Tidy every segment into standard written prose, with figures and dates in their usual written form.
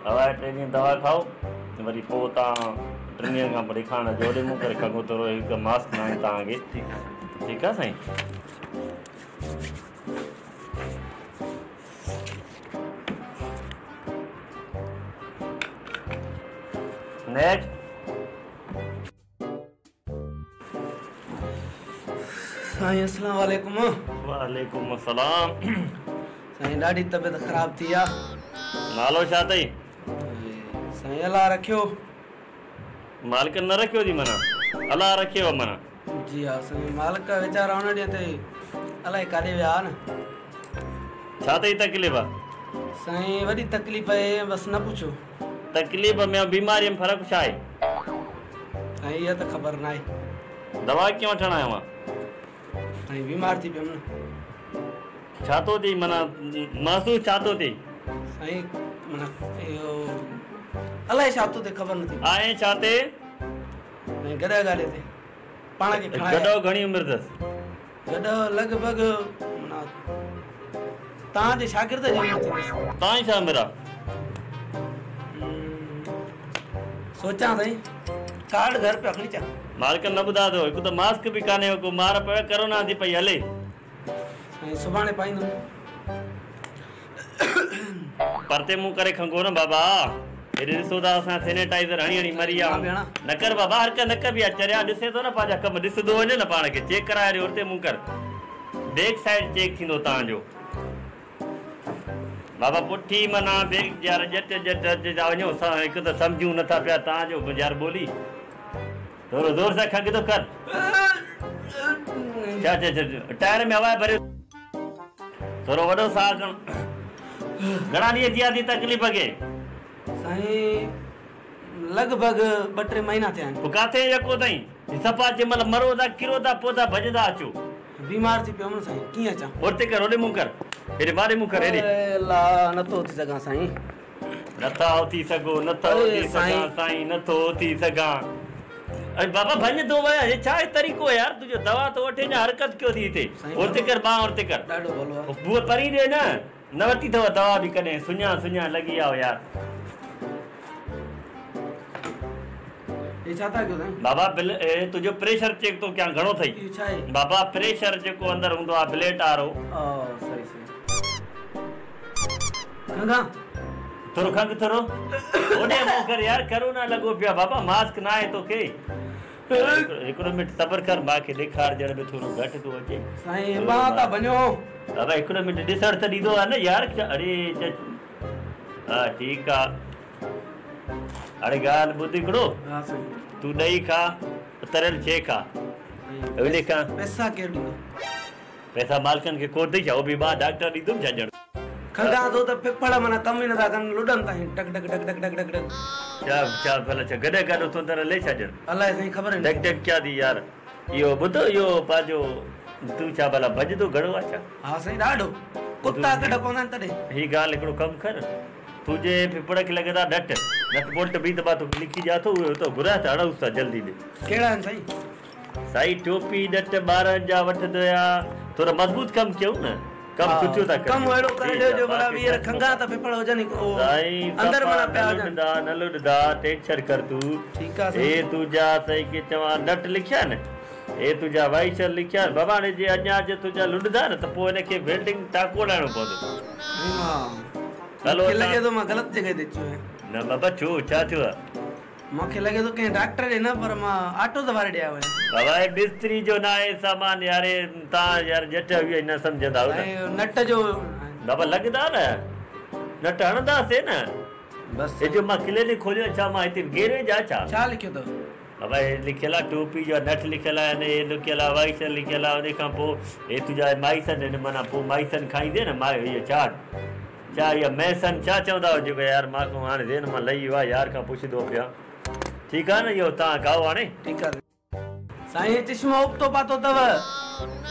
दवा 3 ॾींहं दवा खाओ वरी पोइ तव्हां 3 ॾींहंनि खां पोइ ॾेखारण जोड़े मूं करे खङो थोरो हिकु मास्क न आहे तव्हांखे। ठीकु आहे साईं। नेक्स्ट। साईं अस्सलाम वालेकुम। वालेकुम अस्सलाम। साईं ॾाढी तबियत ख़राब थी आहे। नालो छा अथई? साईं अलाह रखियो। मालिक न रखियो थी माना अलाह रखियो माना? जी हाँ साईं, मालिक वीचारा हुन ॾींहं ते अलाए काॾे विया न। छा अथई तकलीफ़? साईं वॾी तकलीफ़ आहे, बसि न पुछो। तकलीफ़ में ऐं बीमारीअ में फ़र्क़ु छा आहे? साईं इहा त ख़बर न आहे। दवा कीअं वठणु आयो मां? साईं बीमार थी पियुमि न। छा थो थिए माना महसूसु छा थो थिए? साईं माना इहो अलाए छा थो थिए, ख़बर नथी आहे छा थिए? साईं गॾ गाॾे ते पाण खे गॾो घणी उमिरि अथसि? गॾ लॻभॻि माना तव्हांजे शागिर्द जी उमिरि थींदसि। तव्हांजी छा उमिरि आहे? सोचां साईं कार्ड घर पे खणी अचां। मालिक न ॿुधा थो, हिकु त मास्क बि कान्हे, को मार पए कोरोना थी पई हले। साईं सुभाणे पाईंदुमि। परते मुंहुं करे खंगो न बाबा, हेॾे ॾिसो था असां सैनिटाइज़र हणी हणी मरी विया। न कर बाबा, हर न कर बि चरिया ॾिसे थो न पंहिंजा कम ॾिसंदो वञे न पाण खे। चेक कराए ॾियो हुते मुंहुं कर, बैक साइड चेक थींदो तव्हांजो बाबा। पुठी माना बैग यार जट जट था वञो, हिकु त सम्झूं नथा पिया तव्हांजो यार ॿोली। थोरो ज़ोर सां खंग थो कर। छा टायर में हवा भरियो, थोरो वॾो साह खण। घणा ॾींहं थी थी तकलीफ़ खे? साईं लॻभॻि 2-3 महीना थिया आहिनि। पोइ किथे यको अथई? सफ़ा जंहिं महिल मरो था किरो था पोइ था भॼंदा अचो। बीमार थी पियुमि न साईं, कीअं अचां? उते कर, होॾे मुंहुं कर, हेॾे बारे मुंहुं कर। हेॾे अलाह नथो थी सघां साईं। नथा उथी सघो? नथो उथी सघां साईं, नथो उथी सघां। अरे बाबा भञ थो वया, हे छा तरीक़ो है यार तुंहिंजो? दवा तो वठे न, हरकत क्यों थी हिते? उते कर बांह उते कर। ॾाढो भलो आहे। बुआ परी ॾे न वठी अथव दवा बि कॾहिं? सुञा लॻी आओ यार। ये छा था कयो साईं? बाबा तुंहिंजो प्रेशर चेक तो कयां, घणो अथई? ये छा आहे? बाबा प्रेशर जेको अंदरि हूंदो आहे ब्लड वारो। सही खंगा थोरो खंग, थोरो ओॾे मुंहुं कर यार। कोरोना लॻो पियो बाबा, मास्क न आहे तोखे। हिकिड़ो मिनट सबर कर, मूंखे ॾेखार ॼण में थोरो घटि थो अचे साईं। मां था वञो बाबा, हिकिड़ो मिनट ॾिसण त ॾींदो आहे न यार। अरे हा ठीकु आहे। हाणे ॻाल्हि ॿुध हिकिड़ो, तूं ॾही खा, तरियल शइ खा। पैसा केरु ॾींदो? पैसा मालिकनि खे कोन अथई छा? उहो बि मां डॉक्टर ॾींदुमि छा ॼण? खंगा तो त फिफड़ माना कम ई नथा कनि, लुॾनि था टक टक टक टक टक टक। छा भला छा गॾे गॾु तो तर ले छा ॼण? अलाए साईं ख़बर टक टक क्या थी यार? इहो ॿुध, इहो पंहिंजो तूं छा भला भॼंदो घणो आहे छा? हा साईं ॾाढो, कुत्ता कढ पवंदा आहिनि तॾहिं। हीअ ॻाल्हि हिकिड़ो कमु कर, तुंहिंजे फिफड़ खे लॻे था नट बोल्ट बि त मां तोखे लिखी ॾियां थो, उहो तो घुराए त हणऊं था जल्दी में। कहिड़ा आहिनि साईं? साईं टोपी नट ॿारनि जा वठंदो आहियां, थोरो मज़बूत कमु कयूं न, कमु सुठो था कयूं। कमु अहिड़ो करे ॾियो जो भला वीह खंगा त फिफड़ हुजनि साईं। अंदरि माना पिया हुजनि। न लुॾदा, टेंशन कर तूं। ठीकु आहे। हे तुंहिंजा साईं के चवां नट लिखिया न, हे तुंहिंजा वाइचर लिखिया बाबा। हाणे जे अञा जे तुंहिंजा लुॾदा न त पोइ हिनखे वेल्डिंग टाको ॾाइणो पवंदो। हलो लॻे थो मां ग़लति जॻह ते अची वियो आहियां। न बाबा छो, छा थियो आहे? मूंखे लॻे थो कंहिं डॉक्टर ॾे न, पर मां ऑटो सवारे ॾिया विया बाबा। मिस्त्री जो न आहे सामान यार, तव्हां यार जट न सम्झंदा नट जो बाबा। लॻंदा न नट हणंदासीं न बसि। जो मां क्लिनिक खोलियो छा? मां हिते गेरेज आहे छा? छा लिखियो अथव? बाबा हे लिखियल आहे टोपी जो नट लिखियल आहे, हे लिखियल आहे वाइसर लिखियल आहे। उन खां पोइ हे तुंहिंजा माइसन आहिनि, माना पोइ माइसन खाईंदे न मां इहो छा इहा मैसन छा चवंदा हुओ जेको यार मां हाणे देन मां लही वियो आहे यार खां पुछंदो पिया। ठीकु आहे न, इहो तव्हां खाओ हाणे। ठीकु आहे साईं। चश्मो उबतो पातो अथव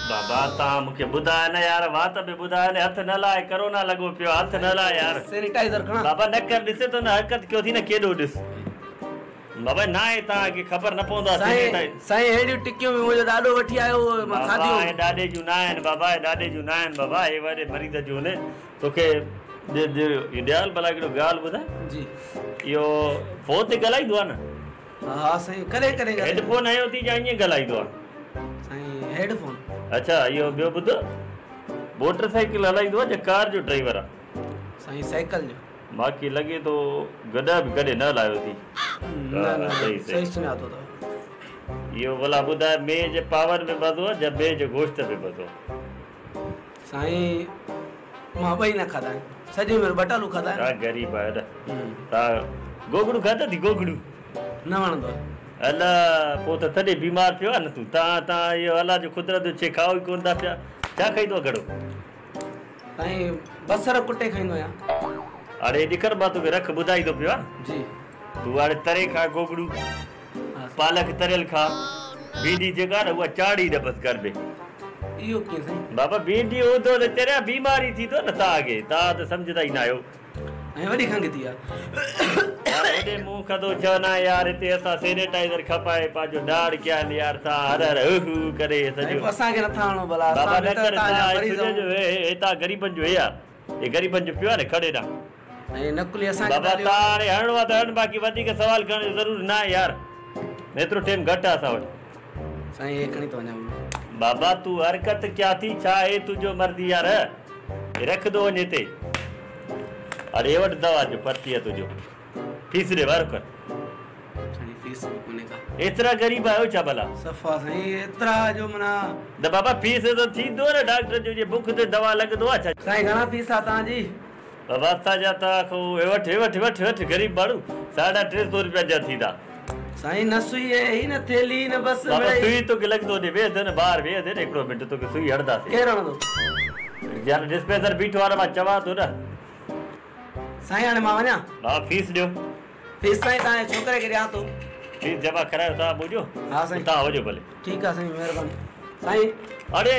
बाबा, तव्हां मूंखे ॿुधाए न यार, वात बि ॿुधाए न। हथ न लाए, कोरोना लॻो पियो, हथ न लाए यार। सैनिटाइज़र खणा बाबा। न कर, ॾिसे थो न हरकत कयो थी न, केॾो ॾिस बाबा। न आहे तव्हांखे ख़बर न पवंदो आहे साईं। हेॾियूं टिकियूं बि मुंहिंजो ॾाढो वठी आयो मां खाधियूं। ॾाॾे जूं न आहिनि बाबा, ॾाॾे जूं न आहिनि बाबा। हे वॾे मरीज़ जूं न, तोखे इडियाल भला हिकिड़ो ॻाल्हि ॿुधाए जी इहो फोन ते ॻाल्हाईंदो आहे न हाँ साईं करे करे हेडफोन हयो थी या ईअं ॻाल्हाईंदो आहे साईं हेडफोन अच्छा इहो ॿियो ॿुध मोटरसाइकिल हलाईंदो आहे या कार जो ड्राइवर आहे साईं साइकिल जो मांखे लॻे थो गॾा बि कॾहिं न हलायो थी न न सही सही सुञातो अथव इहो भला ॿुधाए मेह जे पावर में ॿधो आहे या मेह जे गोश्त में ॿधो साईं मां ॿई न खाधा आहिनि सॼे में बटालू खाधा तव्हां आहिनि ग़रीब आहियो न तव्हां गोगड़ू खाधा थी गोगड़ू न वणंदो आहे अला पोइ त तॾहिं बीमार पियो आहे न तूं तव्हां इहो अला जो कुदरत जो शइ खाओ ई कोन था पिया छा खाईंदो आहे घणो साईं बसर कुटे खाईंदो आहियां हाणे ॾिखर मां तोखे रख ॿुधाई थो पियो आहे जी तूं हाणे तरे खा गोगड़ू पालक तरियल खा भींडी जेका आहे न उहा चाढ़ी न बसि घर में इहो कीअं साईं बाबा भींडी हूंदो त चरिया बीमारी थींदो न तव्हांखे तव्हां त सम्झंदा ई न आहियो ऐं वॾी खंघि थी आहे हेॾे मुंहुं खाधो चवंदा यार हिते असां सैनिटाइज़र खपाए पंहिंजो डाढ़ कया आहिनि यार तव्हां हर हर हू करे सॼो असांखे नथा हणो भला बाबा न कर हितां ग़रीबनि जो हे आहे हे ग़रीबनि जो पियो आहे न खड़े ॾांहुं ऐं नकुली असांखे बाबा तव्हां हाणे हणणो आहे त हण बाक़ी वधीक सवाल करण जी ज़रूरत न आहे यार एतिरो टाइम घटि आहे असां वटि साईं हे खणी थो वञां बाबा तूं हरकत कया थी छा आहे तुंहिंजो मर्ज़ी यार रख दो वञे हिते अरे वटि दवा जो पर्ची आहे तुंहिंजो फीस ॾे वारो कर साईं फीस बि कोन्हे का एतिरा ग़रीब आहियो छा भला सफ़ा साईं एतिरा जो माना त बाबा फीस त थींदो न डॉक्टर जो जे बुख ते दवा लॻंदो आहे छा साईं घणा फीस आहे तव्हांजी बाबा असांजा तव्हां वठि ग़रीब माण्हू 350 रुपया जा थींदा साईं न सुई आहे ही न थेली न बस बाबा सुई तोखे लॻंदो ने वेह न ॿाहिर वेह न हिकिड़ो मिंट तोखे सुई हणंदासीं केरु हणंदो यार डिस्पेंसर बीठो आहे न मां चवां थो न साईं हाणे मां वञा हा फीस ॾियो फीस साईं तव्हांजे छोकिरे खे ॾियां थो फीस जमा करायो तव्हां मुंहिंजो हा साईं तव्हां वञो भले ठीकु आहे साईं महिरबानी साईं अरे